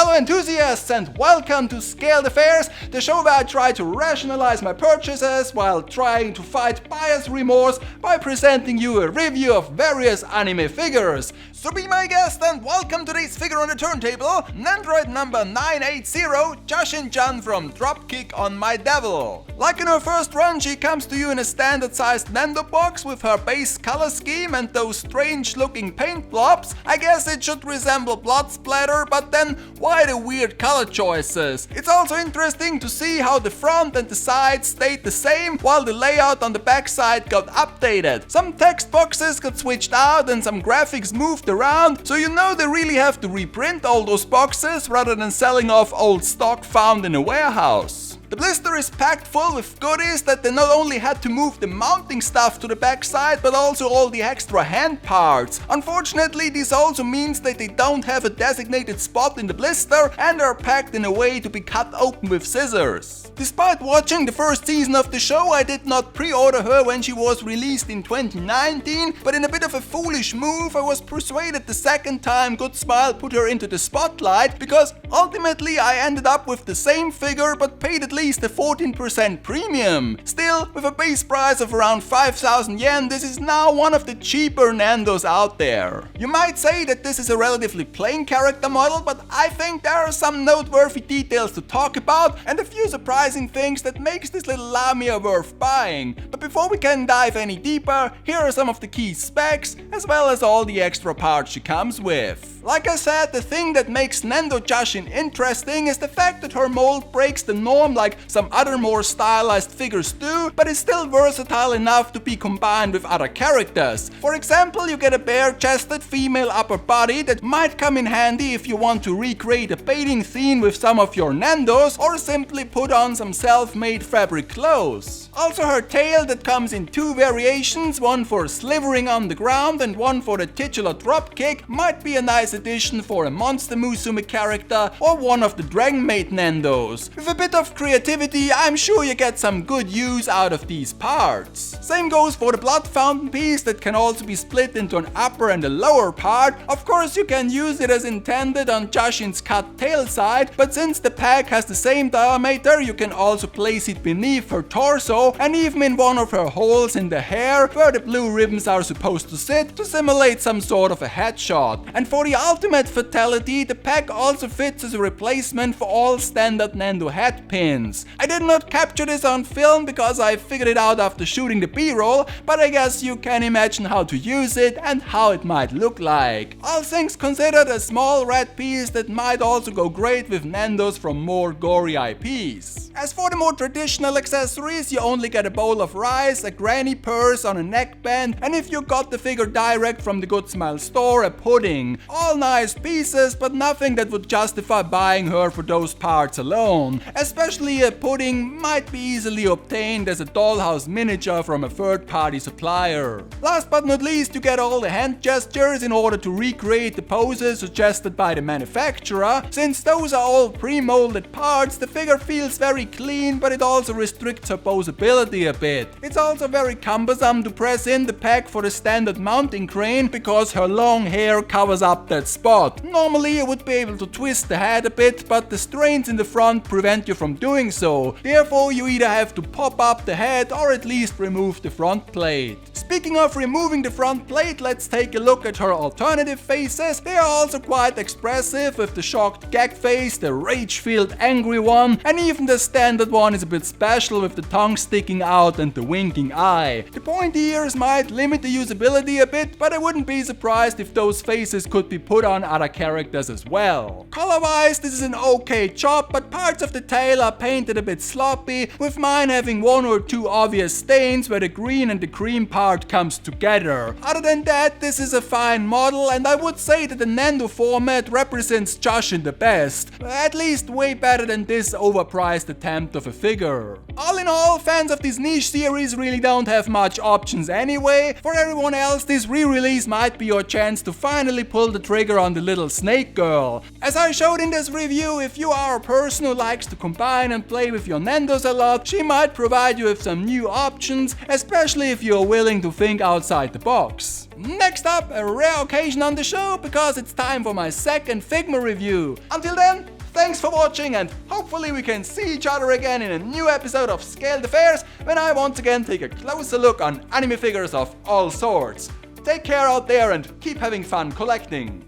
Hello enthusiasts and welcome to Scaled Affairs, the show where I try to rationalize my purchases while trying to fight buyer's remorse by presenting you a review of various anime figures. So be my guest and welcome to today's figure on the turntable, Nendoroid number 980, Jashin-chan from Dropkick On My Devil. Like in her first run, she comes to you in a standard sized Nendo box with her base color scheme and those strange looking paint blobs. I guess it should resemble blood splatter, but then why the weird color choices? It's also interesting to see how the front and the sides stayed the same while the layout on the back side got updated. Some text boxes got switched out and some graphics moved around, so you know they really have to reprint all those boxes rather than selling off old stock found in a warehouse. The blister is packed full with goodies that they not only had to move the mounting stuff to the backside, but also all the extra hand parts. Unfortunately, this also means that they don't have a designated spot in the blister and are packed in a way to be cut open with scissors. Despite watching the first season of the show, I did not pre-order her when she was released in 2019, but in a bit of a foolish move, I was persuaded the second time Good Smile put her into the spotlight, because ultimately I ended up with the same figure but paid at least a 14% premium. Still, with a base price of around 5,000 yen, this is now one of the cheaper Nendos out there. You might say that this is a relatively plain character model, but I think there are some noteworthy details to talk about and a few surprising things that makes this little Lamia worth buying. But before we can dive any deeper, here are some of the key specs as well as all the extra parts she comes with. Like I said, the thing that makes Nendo Jashin interesting is the fact that her mold breaks the norm like some other more stylized figures do, but is still versatile enough to be combined with other characters. For example, you get a bare-chested female upper body that might come in handy if you want to recreate a bathing theme with some of your Nendos or simply put on some self-made fabric clothes. Also her tail that comes in two variations, one for slithering on the ground and one for the titular dropkick, might be a nice addition for a Monster Musume character or one of the Dragon Maid Nendos. With a bit of creativity, I'm sure you get some good use out of these parts. Same goes for the blood fountain piece that can also be split into an upper and a lower part. Of course you can use it as intended on Jashin's cut tail side, but since the pack has the same diameter, you can also place it beneath her torso and even in one of her holes in the hair where the blue ribbons are supposed to sit to simulate some sort of a headshot. And for the ultimate fatality, the pack also fits as a replacement for all standard Nendo head pins. I did not capture this on film because I figured it out after shooting the B-roll, but I guess you can imagine how to use it and how it might look like. All things considered, a small red piece that might also go great with Nendos from more gory IPs. As for the more traditional accessories, you only get a bowl of rice, a granny purse on a neckband, and if you got the figure direct from the Good Smile store, a pudding. All nice pieces, but nothing that would justify buying her for those parts alone. Especially a pudding might be easily obtained as a dollhouse miniature from a third-party supplier. Last but not least, you get all the hand gestures in order to recreate the poses suggested by the manufacturer. Since those are all pre-molded parts, the figure feels very clean, but it also restricts her posability a bit. It's also very cumbersome to press in the pack for the standard mounting crane because her long hair covers up that spot. Normally you would be able to twist the head a bit, but the strains in the front prevent you from doing so. Therefore you either have to pop up the head or at least remove the front plate. Speaking of removing the front plate, let's take a look at her alternative faces. They are also quite expressive, with the shocked gag face, the rage-filled angry one, and even the standard one is a bit special with the tongue sticking out and the winking eye. The pointy ears might limit the usability a bit, but I wouldn't be surprised if those faces could be put on other characters as well. Color-wise, this is an okay job, but parts of the tail are painted a bit sloppy, with mine having one or two obvious stains where the green and the cream part comes together. Other than that, this is a fine model, and I would say that the Nendo format represents Jashin the best. At least way better than this overpriced attempt of a figure. All in all, fans of this niche series really don't have much options anyway. For everyone else, this re-release might be your chance to finally pull the trigger on the little snake girl. As I showed in this review, if you are a person who likes to combine and play with your Nendos a lot, she might provide you with some new options, especially if you're willing to think outside the box. Next up, a rare occasion on the show, because it's time for my second Figma review. Until then, Thanks for watching, and hopefully we can see each other again in a new episode of Scale the Fairs when I once again take a closer look on anime figures of all sorts. Take care out there and keep having fun collecting.